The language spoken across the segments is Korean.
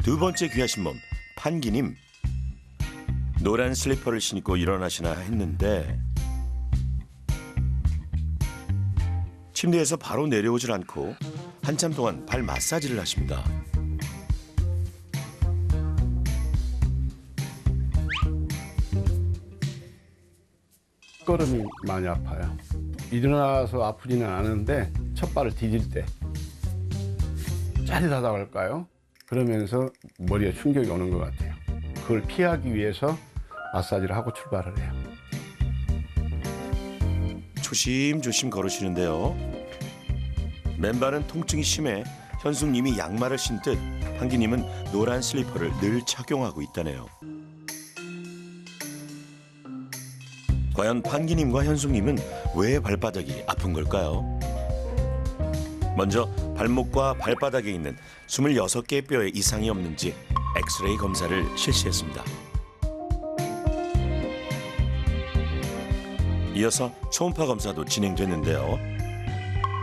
두 번째 귀하신 몸 판기님. 노란 슬리퍼를 신고 일어나시나 했는데 침대에서 바로 내려오질 않고 한참 동안 발 마사지를 하십니다. 걸음이 많이 아파요. 일어나서 아프지는 않은데 첫 발을 디딜 때 짜릿하다고 할까요? 그러면서 머리에 충격이 오는 것 같아요. 그걸 피하기 위해서 마사지를 하고 출발을 해요. 조심조심 걸으시는데요. 맨발은 통증이 심해 현숙님이 양말을 신듯 판기님은 노란 슬리퍼를 늘 착용하고 있다네요. 과연 판기님과 현숙님은 왜 발바닥이 아픈 걸까요? 먼저 발목과 발바닥에 있는 26개의 뼈에 이상이 없는지 엑스레이 검사를 실시했습니다. 이어서 초음파 검사도 진행됐는데요.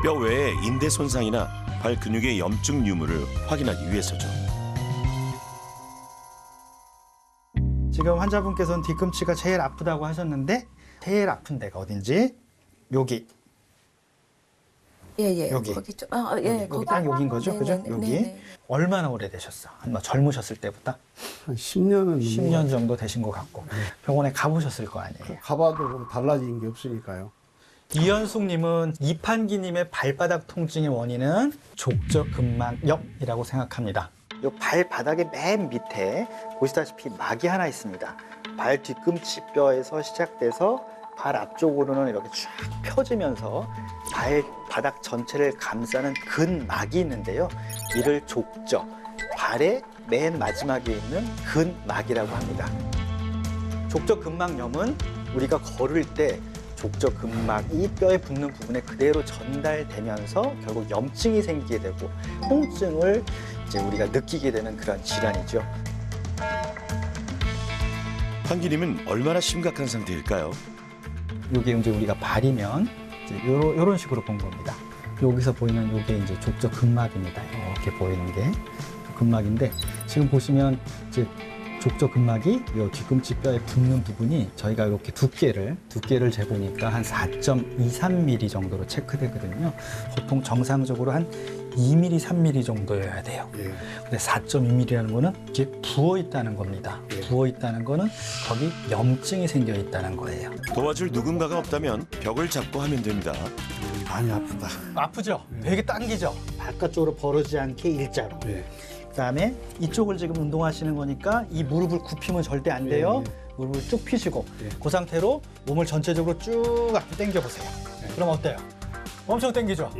뼈 외에 인대 손상이나 발 근육의 염증 유무를 확인하기 위해서죠. 지금 환자분께서는 뒤꿈치가 제일 아프다고 하셨는데 제일 아픈 데가 어딘지 여기 예. 여기. 거기 좀, 여기 딱 여긴 거죠, 그죠? 여기 네네. 얼마나 오래되셨어? 뭐 젊으셨을 때부터 한 10년은 10년 정도 되신 것 같고 병원에 가보셨을 거 아니에요. 가봐도 달라진 게 없으니까요. 이현숙님은 이판기님의 발바닥 통증의 원인은 족저근막염이라고 생각합니다. 이 발바닥의 맨 밑에 보시다시피 막이 하나 있습니다. 발 뒤꿈치 뼈에서 시작돼서 발 앞쪽으로는 이렇게 쫙 펴지면서 발바닥 전체를 감싸는 근막이 있는데요. 이를 족저, 발의 맨 마지막에 있는 근막이라고 합니다. 족저근막염은 우리가 걸을 때 족저근막이 뼈에 붙는 부분에 그대로 전달되면서 결국 염증이 생기게 되고 통증을 이제 우리가 느끼게 되는 그런 질환이죠. 판기님은 얼마나 심각한 상태일까요? 이게 이제 우리가 발이면 이제 요런 식으로 본 겁니다. 여기서 보이는 이게 이제 족저근막입니다. 이렇게 보이는 게 근막인데 지금 보시면 이제 족저근막이 이 뒤꿈치 뼈에 붙는 부분이 저희가 이렇게 두께를 재보니까 한 4.23mm 정도로 체크되거든요. 보통 정상적으로 한 2mm, 3mm 정도여야 돼요. 예. 근데 4.2mm라는 거는 이게 부어 있다는 겁니다. 부어 있다는 거는 거기 염증이 생겨 있다는 거예요. 도와줄 누군가가 없다면 벽을 잡고 하면 됩니다. 많이 아프다. 아프죠? 되게 당기죠? 바깥쪽으로 벌어지지 않게 일자로. 예. 그다음에 이쪽을 지금 운동하시는 거니까 이 무릎을 굽히면 절대 안 돼요. 무릎을 쭉 펴시고 그 상태로 몸을 전체적으로 쭉 앞으로 당겨보세요. 그럼 어때요? 엄청 당기죠?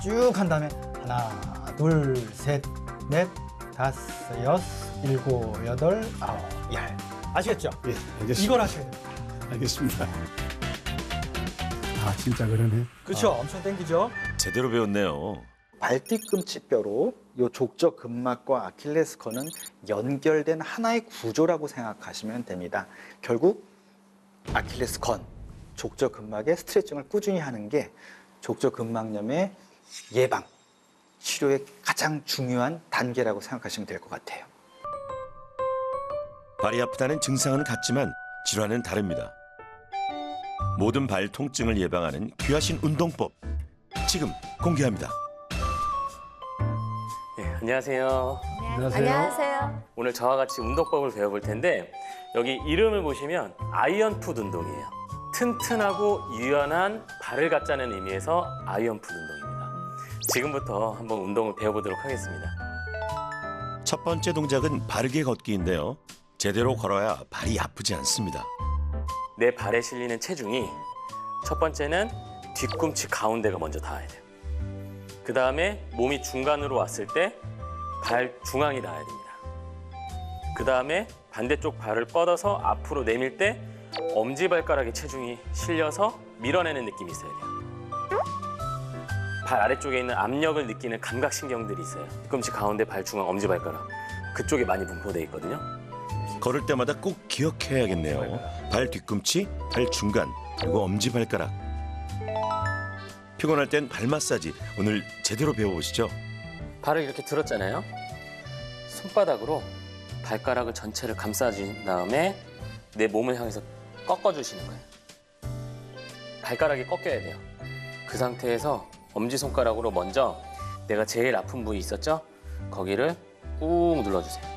쭉 한 다음에 하나, 둘, 셋, 넷, 다섯, 여섯, 일곱, 여덟, 아홉, 열. 아시겠죠? 예, 알겠습니다. 이걸 하셔야 돼요. 알겠습니다. 아, 진짜 그러네. 그렇죠? 엄청 당기죠? 제대로 배웠네요. 발뒤꿈치 뼈로 이 족저근막과 아킬레스건은 연결된 하나의 구조라고 생각하시면 됩니다. 결국 아킬레스건, 족저근막의 스트레칭을 꾸준히 하는 게 족저근막염의 예방, 치료의 가장 중요한 단계라고 생각하시면 될 것 같아요. 발이 아프다는 증상은 같지만 질환은 다릅니다. 모든 발 통증을 예방하는 귀하신 운동법 지금 공개합니다. 네, 안녕하세요. 안녕하세요. 오늘 저와 같이 운동법을 배워볼 텐데 여기 이름을 보시면 아이언풋 운동이에요. 튼튼하고 유연한 발을 갖자는 의미에서 아이언풋 운동입니다. 지금부터 한번 운동을 배워보도록 하겠습니다. 첫 번째 동작은 바르게 걷기인데요. 제대로 걸어야 발이 아프지 않습니다. 내 발에 실리는 체중이 첫 번째는 뒤꿈치 가운데가 먼저 닿아야 돼요. 그 다음에 몸이 중간으로 왔을 때 발 중앙이 닿아야 됩니다. 그 다음에 반대쪽 발을 뻗어서 앞으로 내밀 때 엄지발가락에 체중이 실려서 밀어내는 느낌이 있어야 돼요. 발 아래쪽에 있는 압력을 느끼는 감각신경들이 있어요. 뒤꿈치 가운데, 발 중앙, 엄지발가락. 그쪽에 많이 분포되어 있거든요. 걸을 때마다 꼭 기억해야겠네요. 발 뒤꿈치, 발 중간, 그리고 엄지발가락. 피곤할 땐 발 마사지 오늘 제대로 배워보시죠. 발을 이렇게 들었잖아요. 손바닥으로 발가락을 전체를 감싸준 다음에 내 몸을 향해서 꺾어주시는 거예요. 발가락이 꺾여야 돼요. 그 상태에서 엄지손가락으로 먼저 내가 제일 아픈 부위 있었죠? 거기를 꾹 눌러주세요.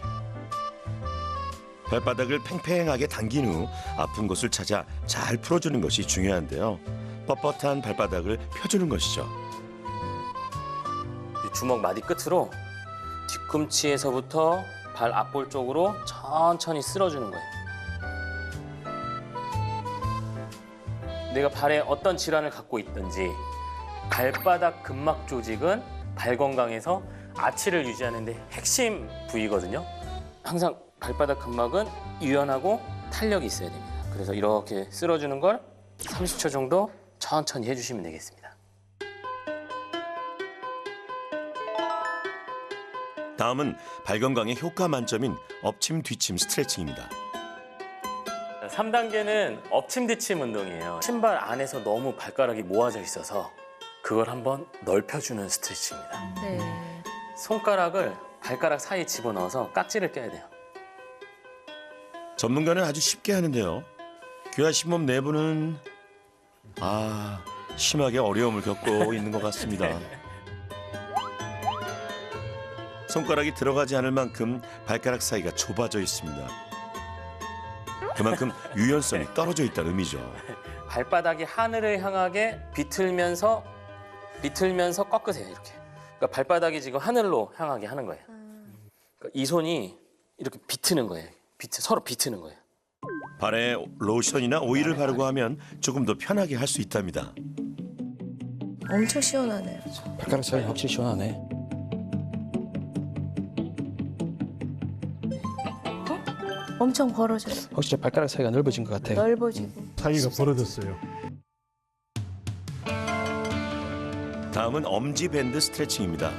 발바닥을 팽팽하게 당긴 후 아픈 곳을 찾아 잘 풀어주는 것이 중요한데요. 뻣뻣한 발바닥을 펴주는 것이죠. 이 주먹 마디 끝으로 뒤꿈치에서부터 발 앞볼 쪽으로 천천히 쓸어주는 거예요. 내가 발에 어떤 질환을 갖고 있든지 발바닥 근막 조직은 발 건강에서 아치를 유지하는 데 핵심 부위거든요. 항상 발바닥 근막은 유연하고 탄력이 있어야 됩니다. 그래서 이렇게 쓸어주는 걸 30초 정도 천천히 해주시면 되겠습니다. 다음은 발 건강에 효과 만점인 엎침 뒤침 스트레칭입니다. 3단계는 엎침 뒤침 운동이에요. 신발 안에서 너무 발가락이 모아져 있어서 그걸 한번 넓혀주는 스트레칭입니다. 네. 손가락을 발가락 사이에 집어넣어서 깍지를 껴야 돼요. 전문가는 아주 쉽게 하는데요. 귀하신 몸 내부는 심하게 어려움을 겪고 있는 것 같습니다. 손가락이 들어가지 않을 만큼 발가락 사이가 좁아져 있습니다. 그만큼 유연성이 떨어져 있다는 의미죠. 발바닥이 하늘을 향하게 비틀면서 꺾으세요. 이렇게. 그러니까 발바닥이 지금 하늘로 향하게 하는 거예요. 그러니까 이 손이 이렇게 비트는 거예요. 서로 비트는 거예요. 발에 로션이나 오일을 바르고 하면 조금 더 편하게 할 수 있답니다. 엄청 시원하네요. 발가락 사이 확실히 시원하네. 엄청 벌어졌어. 확실히 발가락 사이가 넓어진 것 같아요. 넓어지고. 사이가 벌어졌어요. 다음은 엄지 밴드 스트레칭입니다.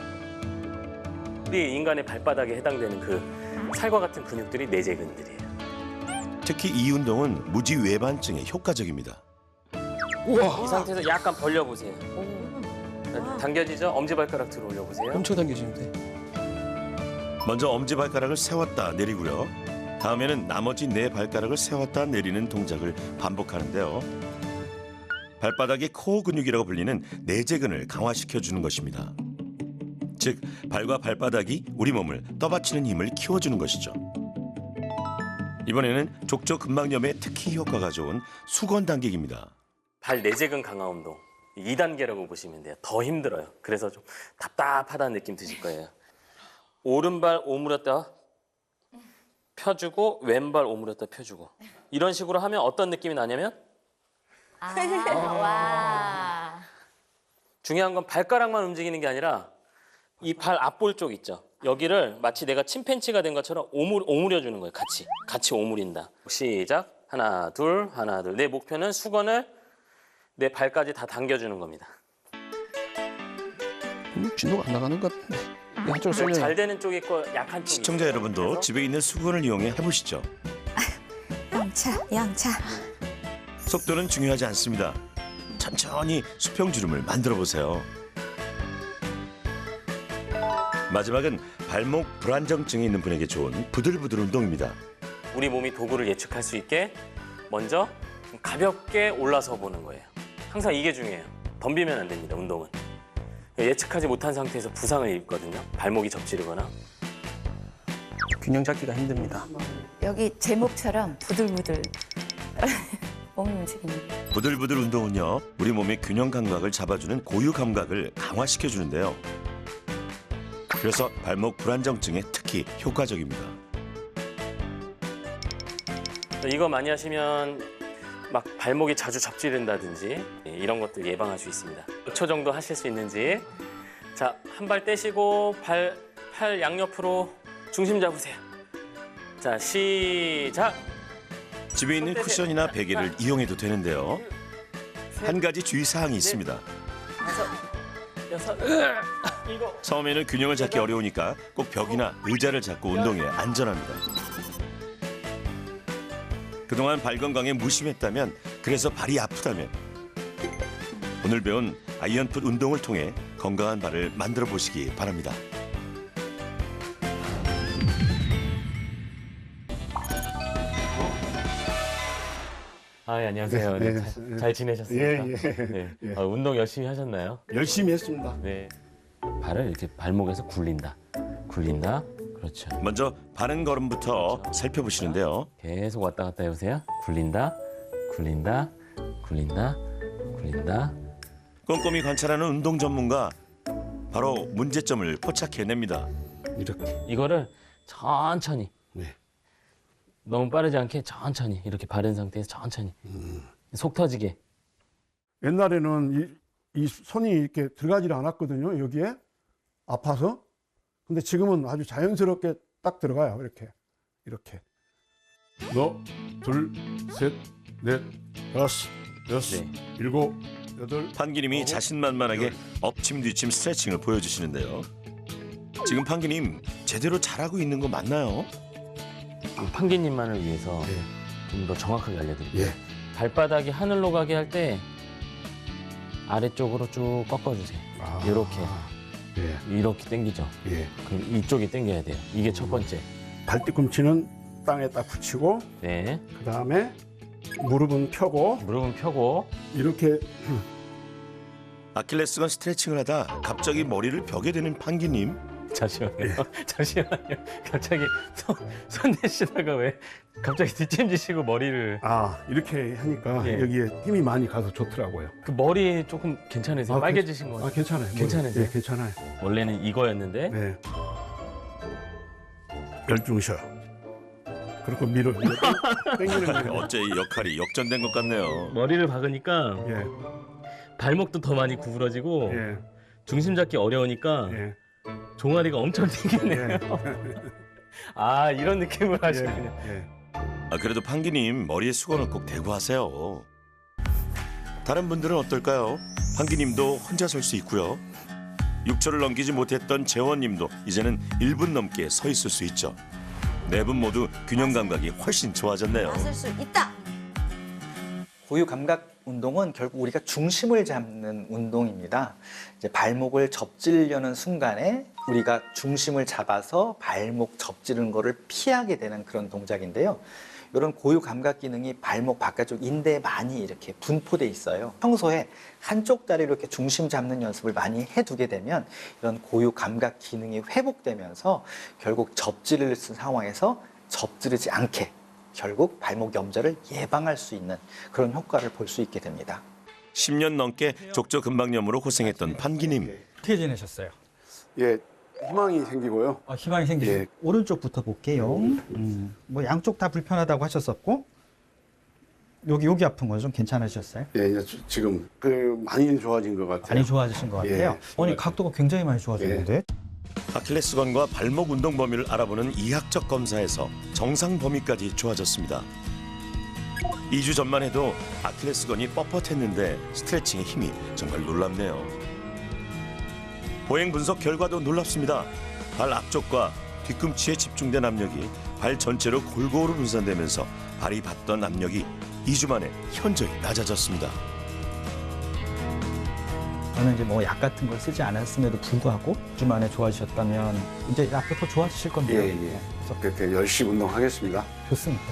우리 인간의 발바닥에 해당되는 그 살과 같은 근육들이 내재근들이에요. 특히 이 운동은 무지 외반증에 효과적입니다. 우와, 이 상태에서 약간 벌려보세요. 당겨지죠? 엄지발가락 들어 올려보세요. 엄청 당겨지는데. 먼저 엄지발가락을 세웠다 내리고요. 다음에는 나머지 네 발가락을 세웠다 내리는 동작을 반복하는데요. 발바닥의 코어 근육이라고 불리는 내재근을 강화시켜주는 것입니다. 즉, 발과 발바닥이 우리 몸을 떠받치는 힘을 키워주는 것이죠. 이번에는 족저근막염에 특히 효과가 좋은 수건 당기기입니다. 발 내재근 강화 운동 2단계라고 보시면 돼요. 더 힘들어요. 그래서 좀 답답하다는 느낌 드실 거예요. 오른발 오므렸다 펴주고 왼발 오므렸다 펴주고 이런 식으로 하면 어떤 느낌이 나냐면 와. 중요한 건 발가락만 움직이는 게 아니라 이 발 앞볼 쪽 있죠. 여기를 마치 내가 침팬치가 된 것처럼 오므려 주는 거예요. 같이 오므린다. 시작. 하나 둘 하나 둘. 내 목표는 수건을 내 발까지 다 당겨주는 겁니다. 진도가 안 나가는 것 같은데. 이 한쪽으로 쏠려. 잘 되는 쪽이 있고 약한 쪽이 시청자 있어요. 여러분도 그래서 집에 있는 수건을 이용해 해보시죠. 양차. 속도는 중요하지 않습니다. 천천히 수평주름을 만들어 보세요. 마지막은 발목 불안정증이 있는 분에게 좋은 부들부들 운동입니다. 우리 몸이 도구를 예측할 수 있게 먼저 가볍게 올라서 보는 거예요. 항상 이게 중요해요. 덤비면 안 됩니다, 운동은. 예측하지 못한 상태에서 부상을 입거든요. 발목이 접지르거나. 균형 잡기가 힘듭니다. 여기 제목처럼 부들부들 몸이 움직이는. 부들부들 운동은요, 우리 몸의 균형 감각을 잡아주는 고유 감각을 강화시켜주는데요. 그래서 발목 불안정증에 특히 효과적입니다. 이거 많이 하시면 막 발목이 자주 접지른다든지 이런 것들 예방할 수 있습니다. 몇 초 정도 하실 수 있는지. 자, 한 발 떼시고 팔 양옆으로 중심 잡으세요. 자, 시작. 집에 있는 쿠션이나 베개를 이용해도 되는데요. 한 가지 주의사항이 있습니다. 여섯, 일곱. 처음에는 균형을 잡기 어려우니까 꼭 벽이나 의자를 잡고 운동해 안전합니다. 그동안 발 건강에 무심했다면, 그래서 발이 아프다면 오늘 배운 아이언풋 운동을 통해 건강한 발을 만들어 보시기 바랍니다. 아, 예, 안녕하세요. 네, 네, 네. 잘 지내셨습니까? 예, 예. 네. 예. 운동 열심히 하셨나요? 열심히 했습니다. 네. 발을 이렇게 발목에서 굴린다. 굴린다. 그렇죠. 먼저 바른 걸음부터 살펴보시는데요. 계속 왔다 갔다 해보세요. 굴린다. 굴린다. 굴린다. 굴린다. 꼼꼼히 관찰하는 운동 전문가, 바로 문제점을 포착해냅니다. 이렇게. 이거를 천천히. 네. 너무 빠르지 않게 천천히 이렇게 바른 상태에서 천천히 속 터지게. 옛날에는 이 손이 이렇게 들어가지 않았거든요. 여기에 아파서. 근데 지금은 아주 자연스럽게 딱 들어가요. 이렇게. 너, 둘, 셋, 넷, 다섯, 여섯, 네. 일곱, 여덟. 판기님이 자신만만하게 엎침 뒤침 스트레칭을 보여주시는데요. 지금 판기님 제대로 잘하고 있는 거 맞나요? 판기님만을 위해서 예. 좀 더 정확하게 알려드릴게요. 예. 발바닥이 하늘로 가게 할 때 아래쪽으로 쭉 꺾어주세요. 아, 이렇게. 예. 이렇게 당기죠. 예. 그럼 이쪽이 당겨야 돼요. 이게 첫 번째. 발뒤꿈치는 땅에 딱 붙이고, 네. 그 다음에 무릎은 펴고, 무릎은 펴고. 이렇게. 아킬레스건 스트레칭을 하다 갑자기 머리를 벽에 대는 판기님. 잠시만요. 잠시만요. 갑자기 손 내시다가 왜 갑자기 뒷짐지시고 머리를. 이렇게 하니까 예. 여기에 힘이 많이 가서 좋더라고요. 그 머리 조금 괜찮으세요? 빨개지신 거. 괜찮아요. 괜찮으세요? 예, 괜찮아요. 원래는 이거였는데. 네. 열중 쉬어. 그리고 밀어. 당기는 거예요. 어째 이 역할이 역전된 것 같네요. 머리를 박으니까 예, 발목도 더 많이 구부러지고 예, 중심 잡기 어려우니까 예. 종아리가 엄청 땡기네요. 예. 아, 이런 느낌을 하시군요. 예. 그래도 판기님 머리에 수건을 꼭 대고 하세요. 다른 분들은 어떨까요? 판기님도 혼자 설 수 있고요. 6초를 넘기지 못했던 재원님도 이제는 1분 넘게 서 있을 수 있죠. 네 분 모두 균형 감각이 훨씬 좋아졌네요. 나설 수 있다. 고유 감각 운동은 결국 우리가 중심을 잡는 운동입니다. 이제 발목을 접지르려는 순간에 우리가 중심을 잡아서 발목 접지르는 거를 피하게 되는 그런 동작인데요. 이런 고유 감각 기능이 발목 바깥쪽 인대에 많이 이렇게 분포돼 있어요. 평소에 한쪽 다리로 이렇게 중심 잡는 연습을 많이 해두게 되면 이런 고유 감각 기능이 회복되면서 결국 접지를 쓴 상황에서 접지르지 않게 결국 발목 염좌를 예방할 수 있는 그런 효과를 볼 수 있게 됩니다. 10년 넘게 족저근막염으로 고생했던 판기님. 어떻게 지내셨어요? 예, 희망이 생기고요. 희망이 생기죠. 예. 오른쪽부터 볼게요. 뭐 양쪽 다 불편하다고 하셨었고 여기 아픈 건 좀 괜찮으셨어요? 예, 이제 지금 많이 좋아진 것 같아요. 많이 좋아지신 것 같아요. 예. 각도가 굉장히 많이 좋아졌는데. 아킬레스건과 발목 운동 범위를 알아보는 이학적 검사에서 정상 범위까지 좋아졌습니다. 2주 전만 해도 아킬레스건이 뻣뻣했는데 스트레칭의 힘이 정말 놀랍네요. 보행 분석 결과도 놀랍습니다. 발 앞쪽과 뒤꿈치에 집중된 압력이 발 전체로 골고루 분산되면서 발이 받던 압력이 2주 만에 현저히 낮아졌습니다. 저는 이제 뭐 약 같은 걸 쓰지 않았음에도 불구하고 2주 만에 좋아지셨다면 이제 앞으로 더 좋아지실 겁니다. 예, 예. 그렇게 열심히 운동하겠습니다. 좋습니다.